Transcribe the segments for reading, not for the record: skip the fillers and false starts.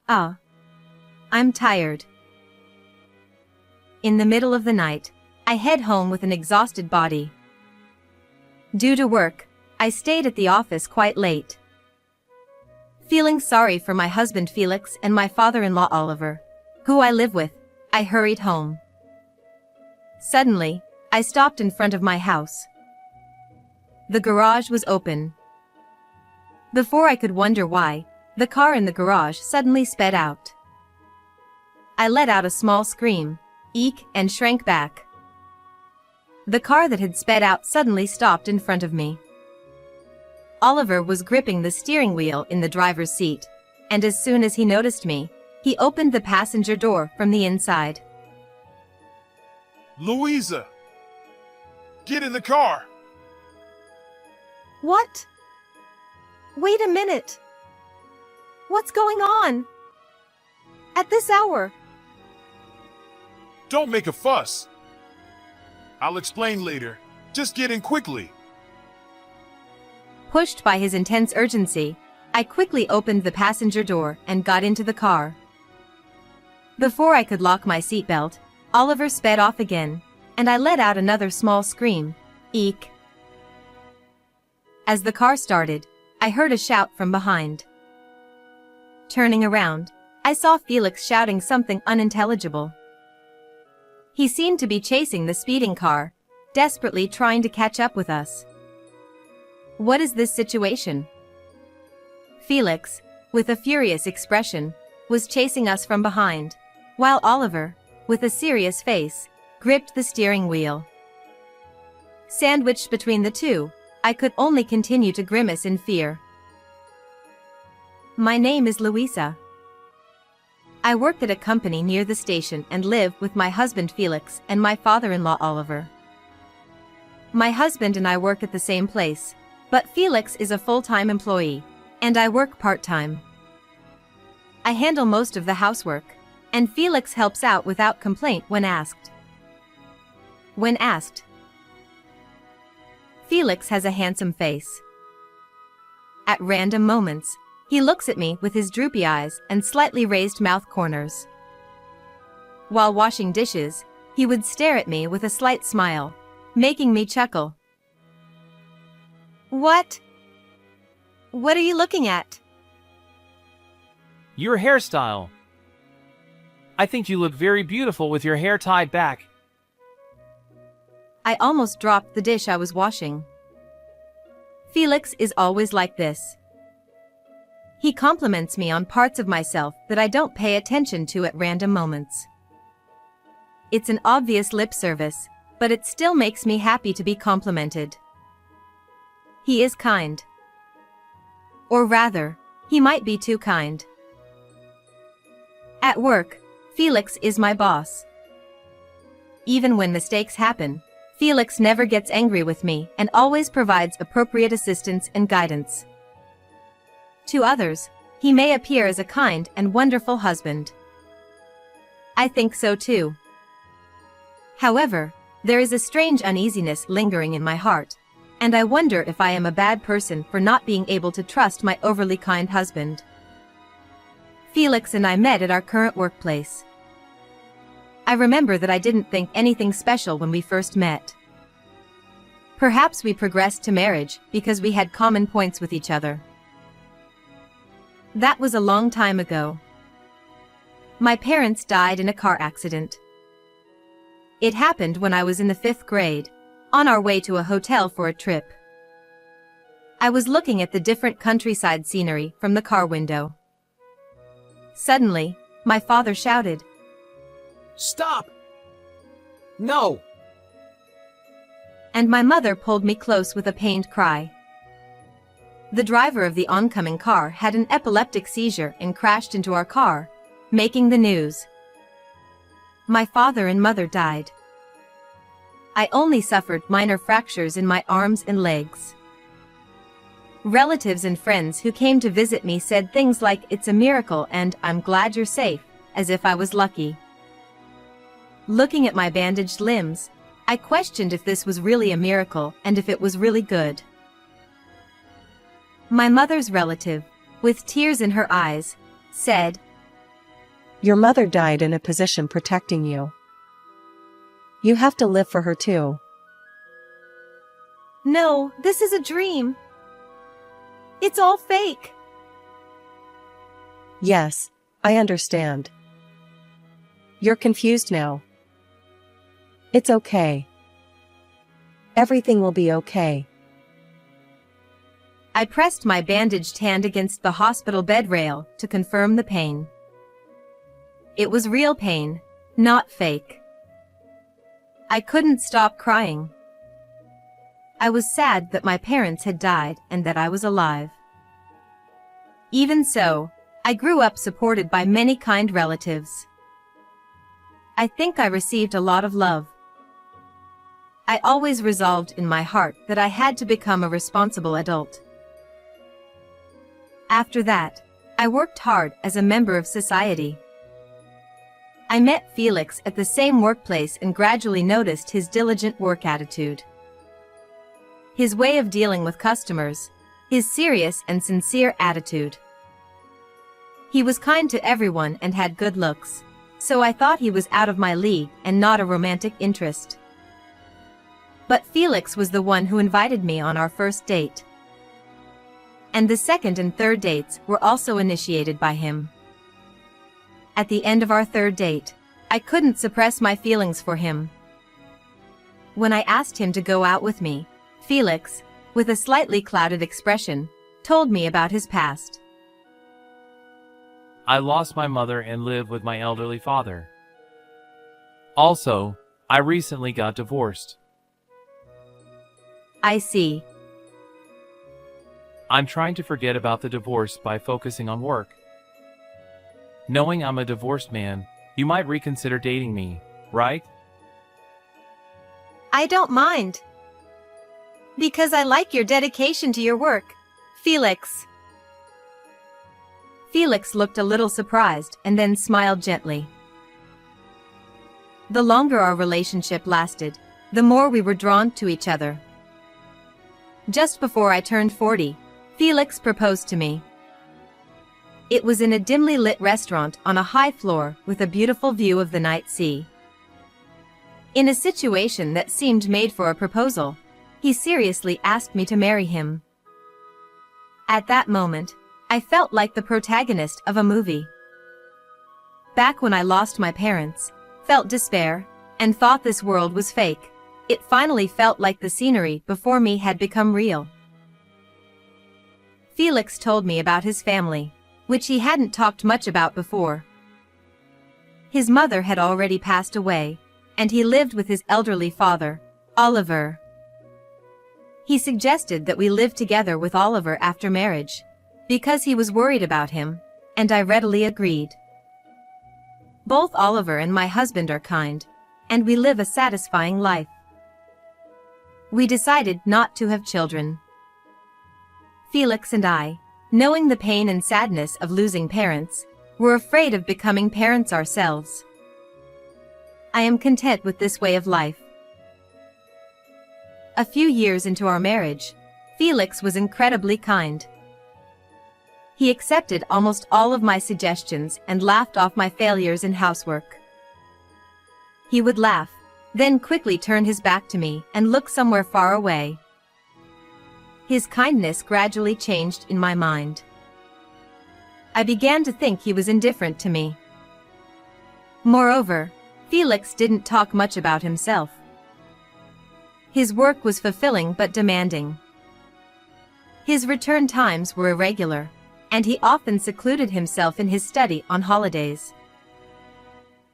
Ah, I'm tired. In the middle of the night, I head home with an exhausted body. Due to work, I stayed at the office quite late. Feeling sorry for my husband Felix and my father-in-law Oliver, who I live with, I hurried home. Suddenly, I stopped in front of my house. The garage was open. Before I could wonder why, the car in the garage suddenly sped out. I let out a small scream, eek, and shrank back. The car that had sped out suddenly stopped in front of me. Oliver was gripping the steering wheel in the driver's seat, and as soon as he noticed me, he opened the passenger door from the inside. Louisa! Get in the car! What? Wait a minute. What's going on? At this hour? Don't make a fuss. I'll explain later. Just get in quickly. Pushed by his intense urgency, I quickly opened the passenger door and got into the car. Before I could lock my seatbelt, Oliver sped off again, and I let out another small scream, eek. As the car started, I heard a shout from behind. Turning around, I saw Felix shouting something unintelligible. He seemed to be chasing the speeding car, desperately trying to catch up with us. What is this situation? Felix, with a furious expression, was chasing us from behind, while Oliver, with a serious face, gripped the steering wheel. Sandwiched between the two, I could only continue to grimace in fear. My name is Louisa. I work at a company near the station and live with my husband Felix and my father-in-law Oliver. My husband and I work at the same place, but Felix is a full-time employee, and I work part-time. I handle most of the housework, and Felix helps out without complaint when asked. Felix has a handsome face. At random moments, he looks at me with his droopy eyes and slightly raised mouth corners. While washing dishes, he would stare at me with a slight smile, making me chuckle. What? What are you looking at? Your hairstyle. I think you look very beautiful with your hair tied back. I almost dropped the dish I was washing. Felix is always like this. He compliments me on parts of myself that I don't pay attention to at random moments. It's an obvious lip service, but it still makes me happy to be complimented. He is kind. Or rather, he might be too kind. At work, Felix is my boss. Even when mistakes happen, Felix never gets angry with me and always provides appropriate assistance and guidance. To others, he may appear as a kind and wonderful husband. I think so too. However, there is a strange uneasiness lingering in my heart, and I wonder if I am a bad person for not being able to trust my overly kind husband. Felix and I met at our current workplace. I remember that I didn't think anything special when we first met. Perhaps we progressed to marriage because we had common points with each other. That was a long time ago. My parents died in a car accident. It happened when I was in the 5th grade, on our way to a hotel for a trip. I was looking at the different countryside scenery from the car window. Suddenly, my father shouted, "Stop! No!" And my mother pulled me close with a pained cry. The driver of the oncoming car had an epileptic seizure and crashed into our car, making the news. My father and mother died. I only suffered minor fractures in my arms and legs. Relatives and friends who came to visit me said things like, "It's a miracle" and "I'm glad you're safe," as if I was lucky. Looking at my bandaged limbs, I questioned if this was really a miracle and if it was really good. My mother's relative, with tears in her eyes, said, Your mother died in a position protecting you. You have to live for her too. No, this is a dream. It's all fake. Yes, I understand. You're confused now. It's okay. Everything will be okay. I pressed my bandaged hand against the hospital bed rail to confirm the pain. It was real pain, not fake. I couldn't stop crying. I was sad that my parents had died and that I was alive. Even so, I grew up supported by many kind relatives. I think I received a lot of love. I always resolved in my heart that I had to become a responsible adult. After that, I worked hard as a member of society. I met Felix at the same workplace and gradually noticed his diligent work attitude. His way of dealing with customers, his serious and sincere attitude. He was kind to everyone and had good looks, so I thought he was out of my league and not a romantic interest. But Felix was the one who invited me on our first date. And the second and third dates were also initiated by him. At the end of our third date, I couldn't suppress my feelings for him. When I asked him to go out with me, Felix, with a slightly clouded expression, told me about his past. I lost my mother and live with my elderly father. Also, I recently got divorced. I see. I'm trying to forget about the divorce by focusing on work. Knowing I'm a divorced man, you might reconsider dating me, right? I don't mind. Because I like your dedication to your work, Felix. Felix looked a little surprised and then smiled gently. The longer our relationship lasted, the more we were drawn to each other. Just before I turned 40, Felix proposed to me. It was in a dimly lit restaurant on a high floor with a beautiful view of the night sea. In a situation that seemed made for a proposal, he seriously asked me to marry him. At that moment, I felt like the protagonist of a movie. Back when I lost my parents, felt despair, and thought this world was fake, it finally felt like the scenery before me had become real. Felix told me about his family, which he hadn't talked much about before. His mother had already passed away, and he lived with his elderly father, Oliver. He suggested that we live together with Oliver after marriage, because he was worried about him, and I readily agreed. Both Oliver and my husband are kind, and we live a satisfying life. We decided not to have children. Felix and I, knowing the pain and sadness of losing parents, were afraid of becoming parents ourselves. I am content with this way of life. A few years into our marriage, Felix was incredibly kind. He accepted almost all of my suggestions and laughed off my failures in housework. He would laugh, then quickly turn his back to me and look somewhere far away. His kindness gradually changed in my mind. I began to think he was indifferent to me. Moreover, Felix didn't talk much about himself. His work was fulfilling but demanding. His return times were irregular, and he often secluded himself in his study on holidays.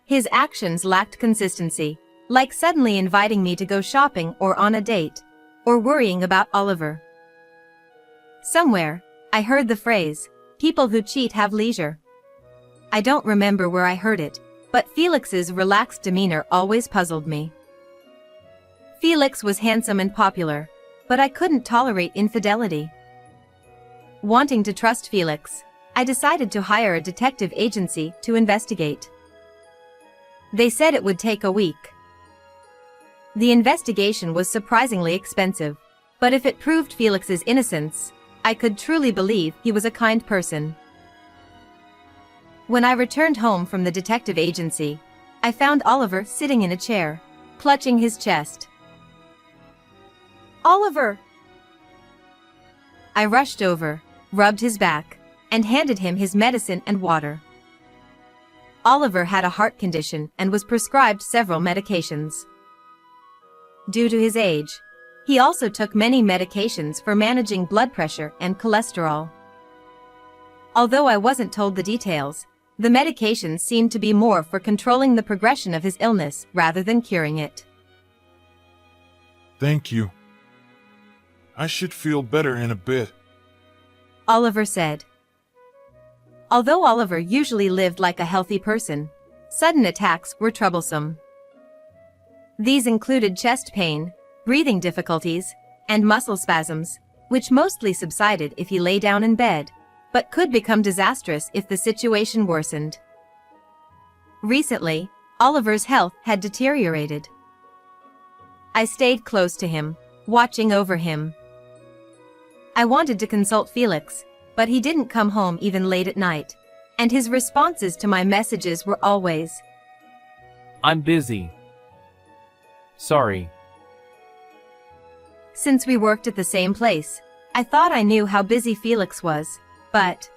His actions lacked consistency, like suddenly inviting me to go shopping or on a date, or worrying about Oliver. Somewhere, I heard the phrase, "People who cheat have leisure." I don't remember where I heard it, but Felix's relaxed demeanor always puzzled me. Felix was handsome and popular, but I couldn't tolerate infidelity. Wanting to trust Felix, I decided to hire a detective agency to investigate. They said it would take a week. The investigation was surprisingly expensive, but if it proved Felix's innocence, I could truly believe he was a kind person. When I returned home from the detective agency, I found Oliver sitting in a chair, clutching his chest. Oliver! I rushed over, rubbed his back, and handed him his medicine and water. Oliver had a heart condition and was prescribed several medications. Due to his age, he also took many medications for managing blood pressure and cholesterol. Although I wasn't told the details, the medications seemed to be more for controlling the progression of his illness rather than curing it. Thank you. I should feel better in a bit. Oliver said. Although Oliver usually lived like a healthy person, sudden attacks were troublesome. These included chest pain, breathing difficulties, and muscle spasms, which mostly subsided if he lay down in bed, but could become disastrous if the situation worsened. Recently, Oliver's health had deteriorated. I stayed close to him, watching over him. I wanted to consult Felix, but he didn't come home even late at night, and his responses to my messages were always, I'm busy. Sorry. Since we worked at the same place, I thought I knew how busy Felix was, but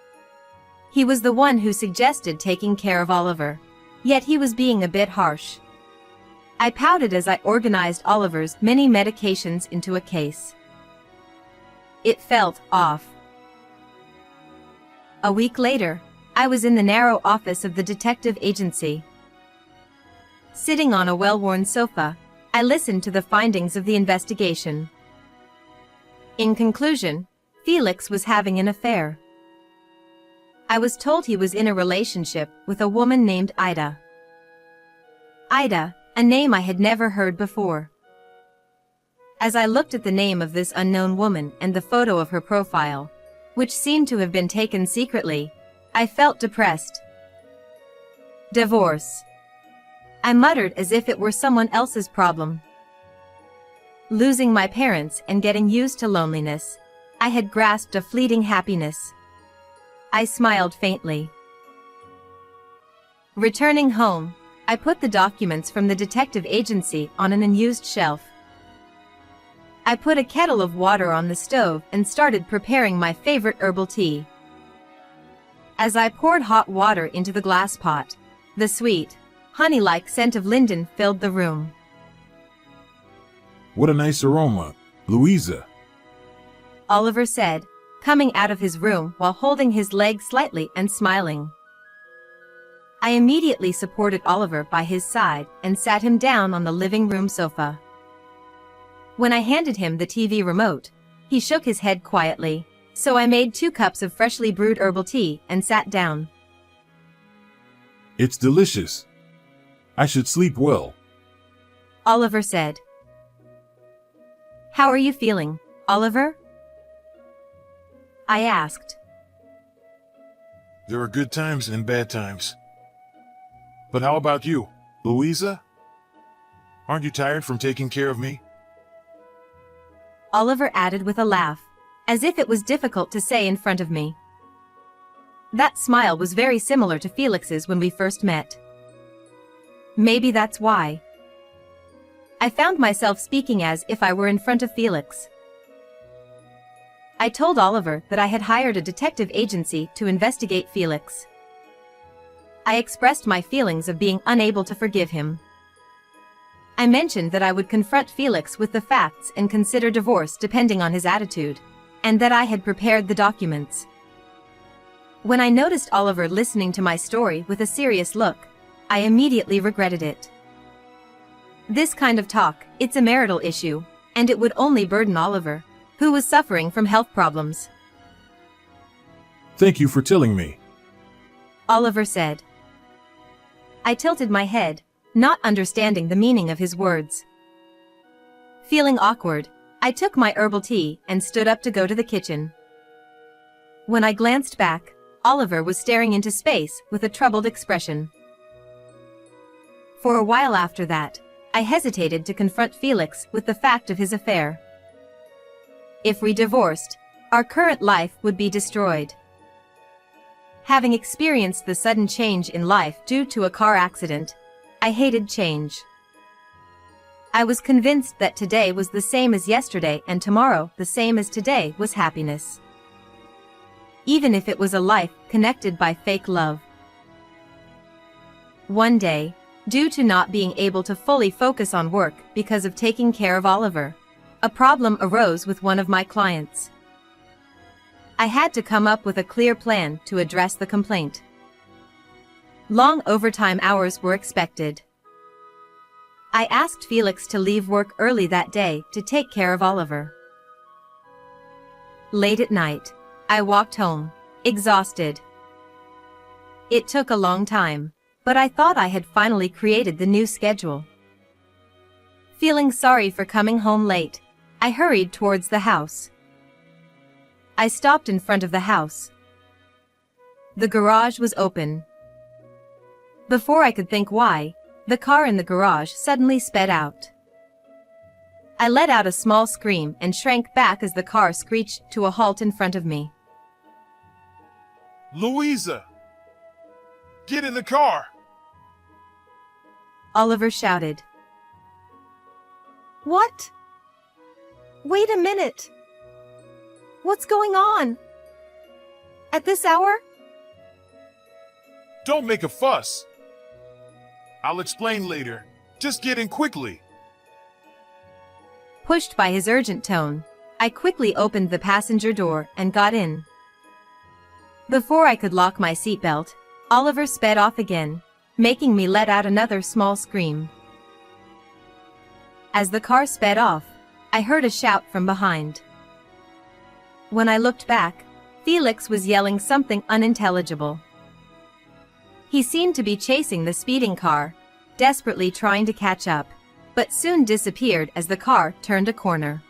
he was the one who suggested taking care of Oliver, yet he was being a bit harsh. I pouted as I organized Oliver's many medications into a case. It felt off. A week later, I was in the narrow office of the detective agency. Sitting on a well-worn sofa, I listened to the findings of the investigation. In conclusion, Felix was having an affair. I was told he was in a relationship with a woman named Ida. Ida, a name I had never heard before. As I looked at the name of this unknown woman and the photo of her profile, which seemed to have been taken secretly, I felt depressed. Divorce. I muttered as if it were someone else's problem. Losing my parents and getting used to loneliness, I had grasped a fleeting happiness. I smiled faintly. Returning home, I put the documents from the detective agency on an unused shelf. I put a kettle of water on the stove and started preparing my favorite herbal tea. As I poured hot water into the glass pot, the sweet, honey-like scent of linden filled the room. What a nice aroma, Louisa. Oliver said, coming out of his room while holding his leg slightly and smiling. I immediately supported Oliver by his side and sat him down on the living room sofa. When I handed him the TV remote, he shook his head quietly, so I made 2 cups of freshly brewed herbal tea and sat down. It's delicious. I should sleep well. Oliver said. How are you feeling, Oliver? I asked. There are good times and bad times. But how about you, Louisa? Aren't you tired from taking care of me? Oliver added with a laugh, as if it was difficult to say in front of me. That smile was very similar to Felix's when we first met. Maybe that's why. I found myself speaking as if I were in front of Felix. I told Oliver that I had hired a detective agency to investigate Felix. I expressed my feelings of being unable to forgive him. I mentioned that I would confront Felix with the facts and consider divorce depending on his attitude, and that I had prepared the documents. When I noticed Oliver listening to my story with a serious look, I immediately regretted it. This kind of talk, it's a marital issue, and it would only burden Oliver, who was suffering from health problems. Thank you for telling me. Oliver said. I tilted my head, not understanding the meaning of his words. Feeling awkward, I took my herbal tea and stood up to go to the kitchen. When I glanced back, Oliver was staring into space with a troubled expression. For a while after that, I hesitated to confront Felix with the fact of his affair. If we divorced, our current life would be destroyed. Having experienced the sudden change in life due to a car accident, I hated change. I was convinced that today was the same as yesterday and tomorrow the same as today was happiness. Even if it was a life connected by fake love. One day, due to not being able to fully focus on work because of taking care of Oliver, a problem arose with one of my clients. I had to come up with a clear plan to address the complaint. Long overtime hours were expected. I asked Felix to leave work early that day to take care of Oliver. Late at night, I walked home, exhausted. It took a long time, but I thought I had finally created the new schedule. Feeling sorry for coming home late, I hurried towards the house. I stopped in front of the house. The garage was open. Before I could think why, the car in the garage suddenly sped out. I let out a small scream and shrank back as the car screeched to a halt in front of me. Louisa! Get in the car! Oliver shouted. What? Wait a minute. What's going on? At this hour? Don't make a fuss. I'll explain later. Just get in quickly. Pushed by his urgent tone, I quickly opened the passenger door and got in. Before I could lock my seatbelt, Oliver sped off again, making me let out another small scream. As the car sped off, I heard a shout from behind. When I looked back, Felix was yelling something unintelligible. He seemed to be chasing the speeding car, desperately trying to catch up, but soon disappeared as the car turned a corner.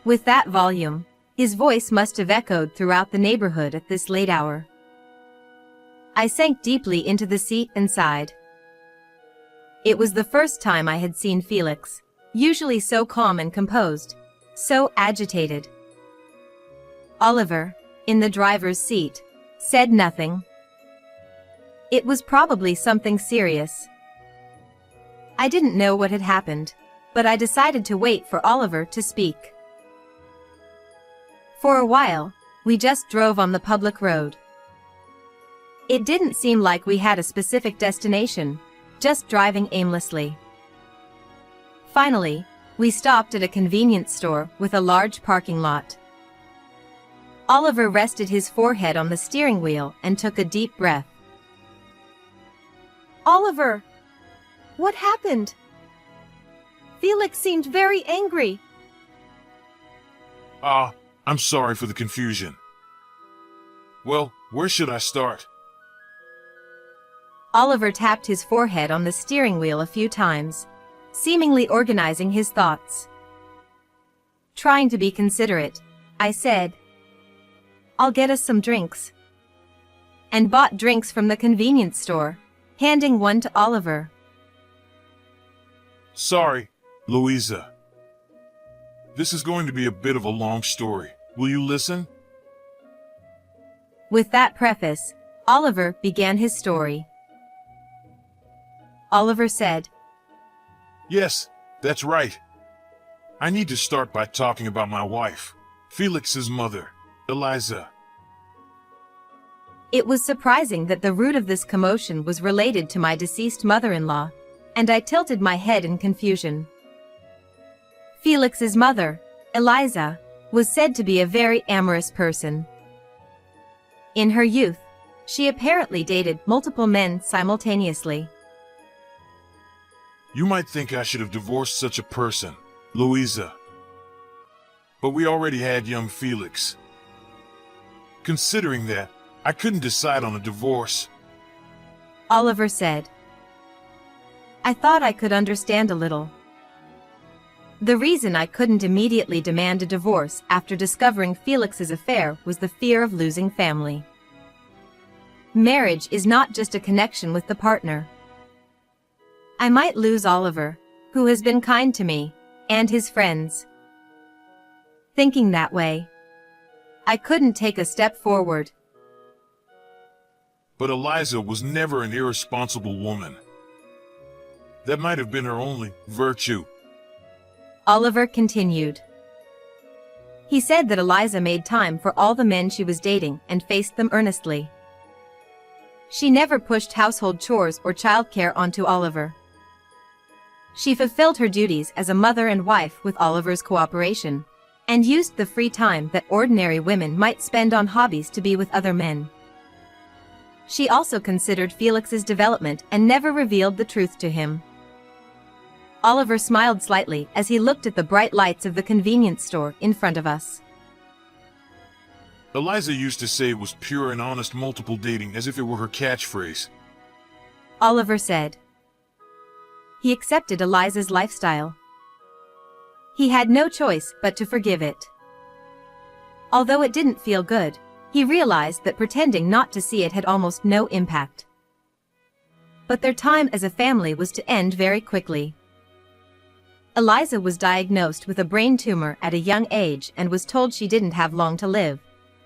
With that volume, his voice must have echoed throughout the neighborhood at this late hour. I sank deeply into the seat and sighed. It was the first time I had seen Felix, usually so calm and composed, so agitated. Oliver, in the driver's seat, said nothing. It was probably something serious. I didn't know what had happened, but I decided to wait for Oliver to speak. For a while, we just drove on the public road. It didn't seem like we had a specific destination, just driving aimlessly. Finally, we stopped at a convenience store with a large parking lot. Oliver rested his forehead on the steering wheel and took a deep breath. Oliver! What happened? Felix seemed very angry. I'm sorry for the confusion. Well, where should I start? Oliver tapped his forehead on the steering wheel a few times, seemingly organizing his thoughts. Trying to be considerate, I said, "I'll get us some drinks." And bought drinks from the convenience store, handing one to Oliver. Sorry, Louisa. This is going to be a bit of a long story. Will you listen? With that preface, Oliver began his story. Oliver said, Yes, that's right. I need to start by talking about my wife, Felix's mother, Eliza. It was surprising that the root of this commotion was related to my deceased mother-in-law, and I tilted my head in confusion. Felix's mother, Eliza, was said to be a very amorous person. In her youth, she apparently dated multiple men simultaneously. You might think I should have divorced such a person, Louisa. But we already had young Felix. Considering that, I couldn't decide on a divorce. Oliver said. I thought I could understand a little. The reason I couldn't immediately demand a divorce after discovering Felix's affair was the fear of losing family. Marriage is not just a connection with the partner. I might lose Oliver, who has been kind to me, and his friends. Thinking that way, I couldn't take a step forward. But Eliza was never an irresponsible woman. That might have been her only virtue. Oliver continued. He said that Eliza made time for all the men she was dating and faced them earnestly. She never pushed household chores or childcare onto Oliver. She fulfilled her duties as a mother and wife with Oliver's cooperation, and used the free time that ordinary women might spend on hobbies to be with other men. She also considered Felix's development and never revealed the truth to him. Oliver smiled slightly as he looked at the bright lights of the convenience store in front of us. Eliza used to say it was pure and honest multiple dating as if it were her catchphrase. Oliver said. He accepted Eliza's lifestyle. He had no choice but to forgive it. Although it didn't feel good, he realized that pretending not to see it had almost no impact. But their time as a family was to end very quickly. Eliza was diagnosed with a brain tumor at a young age and was told she didn't have long to live,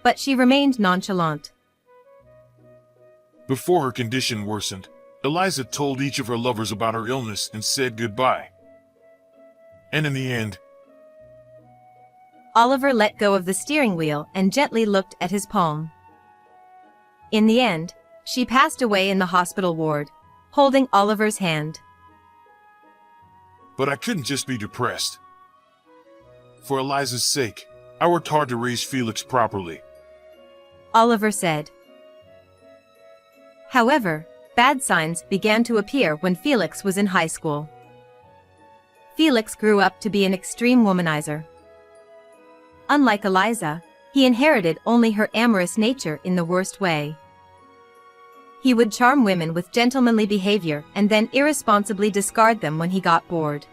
but she remained nonchalant. Before her condition worsened, Eliza told each of her lovers about her illness and said goodbye. And in the end, Oliver let go of the steering wheel and gently looked at his palm. In the end, she passed away in the hospital ward, holding Oliver's hand. but I couldn't just be depressed. For Eliza's sake, I worked hard to raise Felix properly. Oliver said. However, bad signs began to appear when Felix was in high school. Felix grew up to be an extreme womanizer. Unlike Eliza, he inherited only her amorous nature in the worst way. He would charm women with gentlemanly behavior and then irresponsibly discard them when he got bored.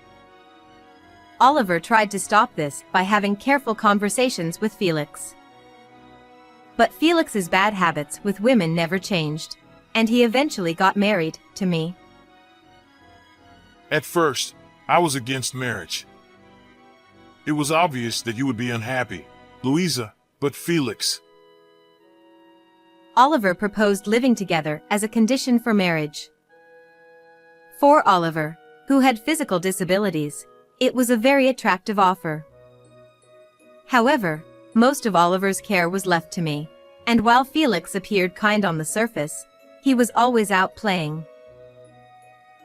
Oliver tried to stop this by having careful conversations with Felix. But Felix's bad habits with women never changed, and he eventually got married to me. At first, I was against marriage. It was obvious that you would be unhappy, Louisa, but Felix. Oliver proposed living together as a condition for marriage. For Oliver, who had physical disabilities, it was a very attractive offer. However, most of Oliver's care was left to me, and while Felix appeared kind on the surface, he was always out playing.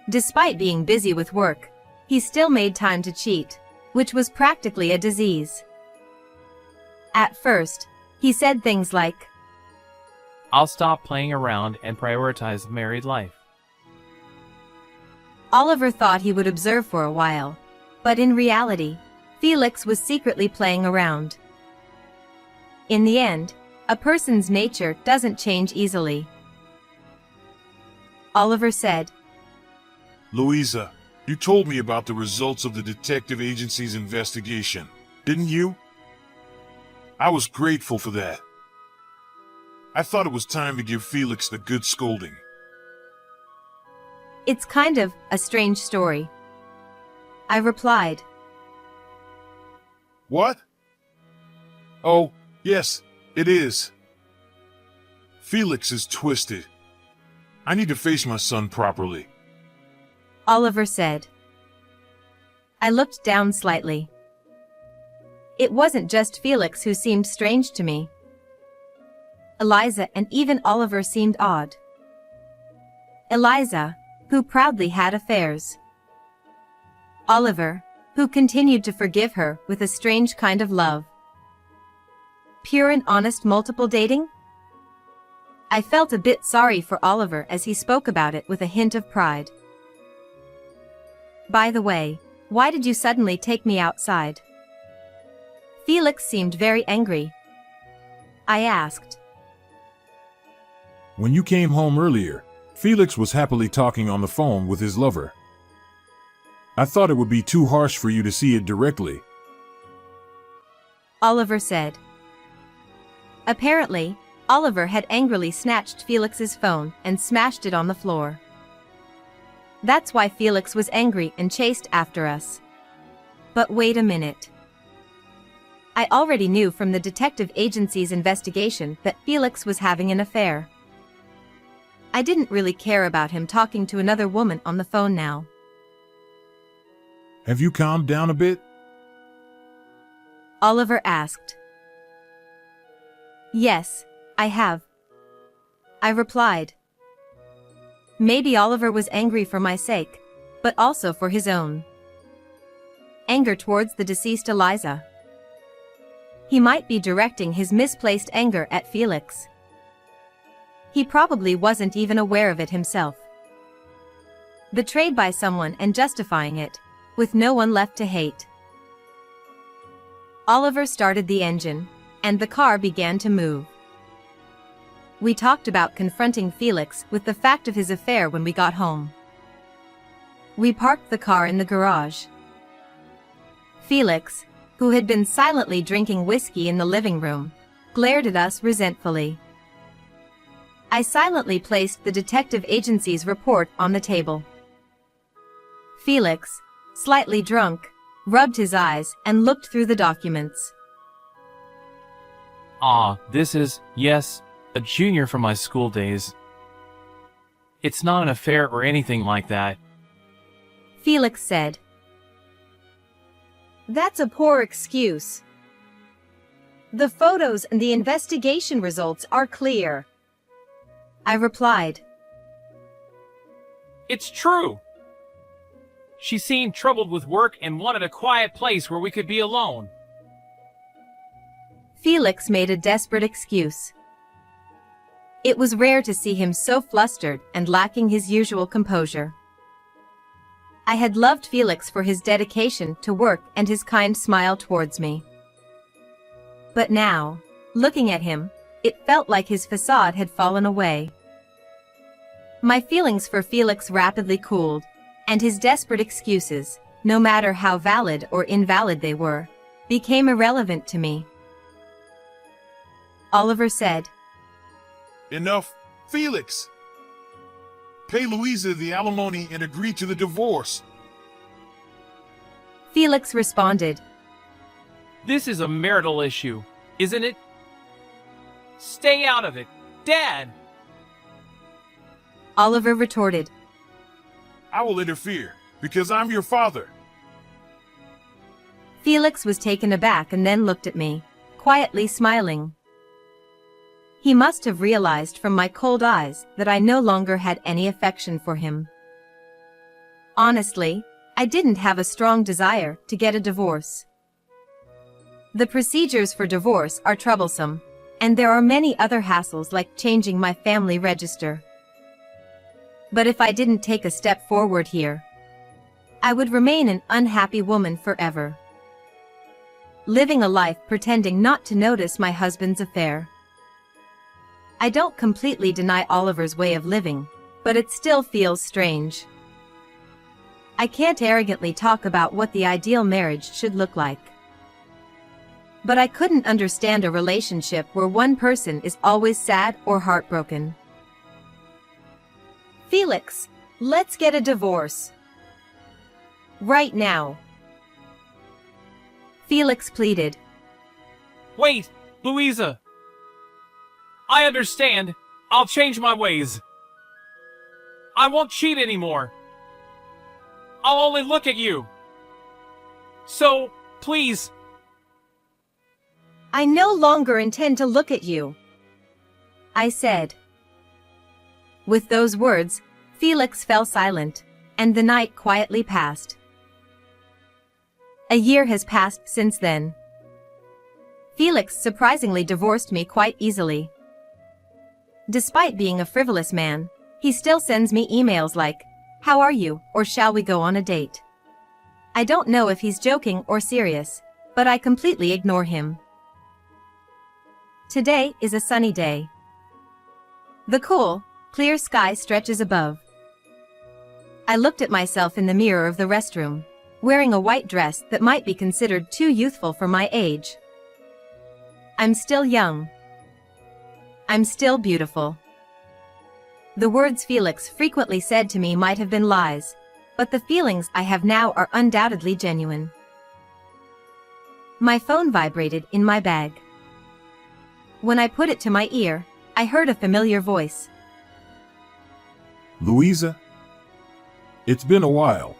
Despite being busy with work, he still made time to cheat, which was practically a disease. At first, he said things like, I'll stop playing around and prioritize married life. Oliver thought he would observe for a while, but in reality, Felix was secretly playing around. In the end, a person's nature doesn't change easily. Oliver said, Louisa, you told me about the results of the detective agency's investigation, didn't you? I was grateful for that. I thought it was time to give Felix a good scolding. It's kind of a strange story, I replied. What? Oh, yes, it is. Felix is twisted. I need to face my son properly. Oliver said. I looked down slightly. It wasn't just Felix who seemed strange to me. Eliza and even Oliver seemed odd. Eliza, who proudly had affairs. Oliver, who continued to forgive her with a strange kind of love. Pure and honest multiple dating? I felt a bit sorry for Oliver as he spoke about it with a hint of pride. By the way, why did you suddenly take me outside? Felix seemed very angry. I asked. When you came home earlier, Felix was happily talking on the phone with his lover. I thought it would be too harsh for you to see it directly. Oliver said. Apparently, Oliver had angrily snatched Felix's phone and smashed it on the floor. That's why Felix was angry and chased after us. But wait a minute. I already knew from the detective agency's investigation that Felix was having an affair. I didn't really care about him talking to another woman on the phone now. Have you calmed down a bit? Oliver asked. Yes, I have. I replied. Maybe Oliver was angry for my sake, but also for his own. Anger towards the deceased Eliza. He might be directing his misplaced anger at Felix. He probably wasn't even aware of it himself. Betrayed by someone and justifying it, with no one left to hate. Oliver started the engine, and the car began to move. We talked about confronting Felix with the fact of his affair when we got home. We parked the car in the garage. Felix, who had been silently drinking whiskey in the living room, glared at us resentfully. I silently placed the detective agency's report on the table. Felix, slightly drunk, rubbed his eyes and looked through the documents. This is, yes, a junior from my school days. It's not an affair or anything like that. Felix said. That's a poor excuse. The photos and the investigation results are clear. I replied. It's true. She seemed troubled with work and wanted a quiet place where we could be alone. Felix made a desperate excuse. It was rare to see him so flustered and lacking his usual composure. I had loved Felix for his dedication to work and his kind smile towards me. But now, looking at him, it felt like his facade had fallen away. My feelings for Felix rapidly cooled, and his desperate excuses, no matter how valid or invalid they were, became irrelevant to me. Oliver said. Enough, Felix! Pay Louisa the alimony and agree to the divorce. Felix responded. This is a marital issue, isn't it? Stay out of it, Dad! Oliver retorted. I will interfere, because I'm your father. Felix was taken aback and then looked at me, quietly smiling. He must have realized from my cold eyes that I no longer had any affection for him. Honestly, I didn't have a strong desire to get a divorce. The procedures for divorce are troublesome, and there are many other hassles like changing my family register. But if I didn't take a step forward here, I would remain an unhappy woman forever. Living a life pretending not to notice my husband's affair. I don't completely deny Oliver's way of living, but it still feels strange. I can't arrogantly talk about what the ideal marriage should look like. But I couldn't understand a relationship where one person is always sad or heartbroken. Felix, let's get a divorce. Right now. Felix pleaded. Wait, Louisa! I understand. I'll change my ways. I won't cheat anymore. I'll only look at you. So, please. I no longer intend to look at you, I said. With those words, Felix fell silent, and the night quietly passed. A year has passed since then. Felix surprisingly divorced me quite easily. Despite being a frivolous man, he still sends me emails like, "How are you?" or "Shall we go on a date?" I don't know if he's joking or serious, but I completely ignore him. Today is a sunny day. The cool, clear sky stretches above. I looked at myself in the mirror of the restroom, wearing a white dress that might be considered too youthful for my age. I'm still young. I'm still beautiful. The words Felix frequently said to me might have been lies, but the feelings I have now are undoubtedly genuine. My phone vibrated in my bag. When I put it to my ear, I heard a familiar voice. Louisa? It's been a while.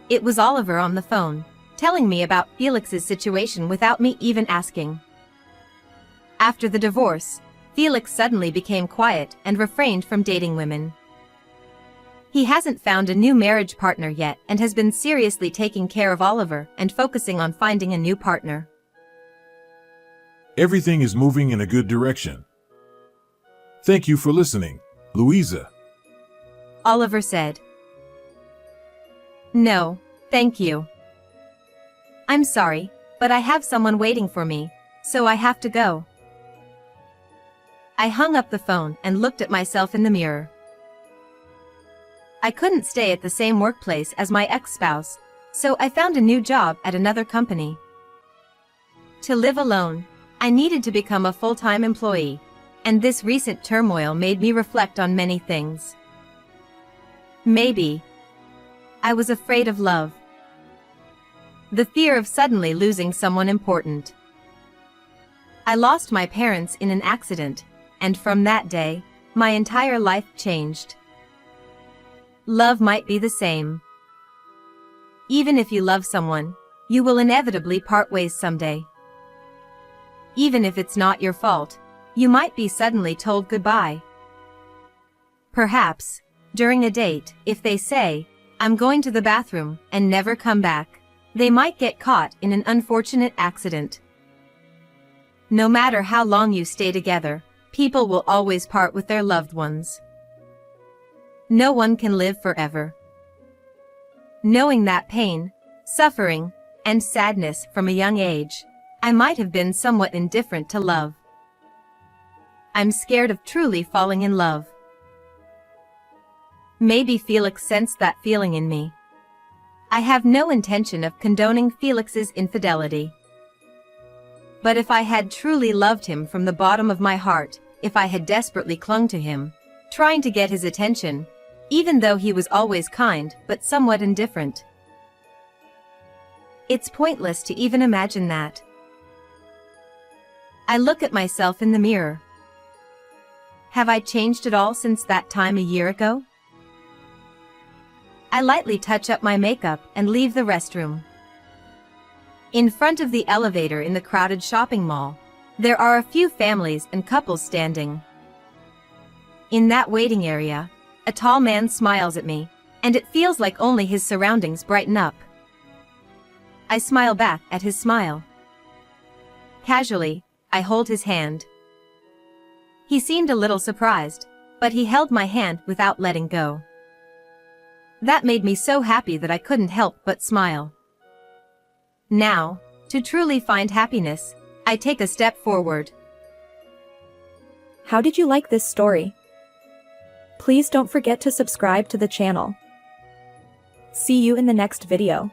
It was Oliver on the phone, telling me about Felix's situation without me even asking. After the divorce, Felix suddenly became quiet and refrained from dating women. He hasn't found a new marriage partner yet and has been seriously taking care of Oliver and focusing on finding a new partner. Everything is moving in a good direction. Thank you for listening, Louisa. Oliver said. No, thank you. I'm sorry, but I have someone waiting for me, so I have to go. I hung up the phone and looked at myself in the mirror. I couldn't stay at the same workplace as my ex-spouse, so I found a new job at another company. To live alone, I needed to become a full-time employee, and this recent turmoil made me reflect on many things. Maybe I was afraid of love. The fear of suddenly losing someone important. I lost my parents in an accident, and from that day, my entire life changed. Love might be the same. Even if you love someone, you will inevitably part ways someday. Even if it's not your fault, you might be suddenly told goodbye. Perhaps, during a date, if they say, "I'm going to the bathroom," and never come back, they might get caught in an unfortunate accident. No matter how long you stay together, people will always part with their loved ones. No one can live forever. Knowing that pain, suffering, and sadness from a young age, I might have been somewhat indifferent to love. I'm scared of truly falling in love. Maybe Felix sensed that feeling in me. I have no intention of condoning Felix's infidelity. But if I had truly loved him from the bottom of my heart, if I had desperately clung to him, trying to get his attention, even though he was always kind but somewhat indifferent. It's pointless to even imagine that. I look at myself in the mirror. Have I changed at all since that time a year ago? I lightly touch up my makeup and leave the restroom. In front of the elevator in the crowded shopping mall, there are a few families and couples standing. In that waiting area, a tall man smiles at me, and it feels like only his surroundings brighten up. I smile back at his smile. Casually, I hold his hand. He seemed a little surprised, but he held my hand without letting go. That made me so happy that I couldn't help but smile. Now, to truly find happiness, I take a step forward. How did you like this story? Please don't forget to subscribe to the channel. See you in the next video.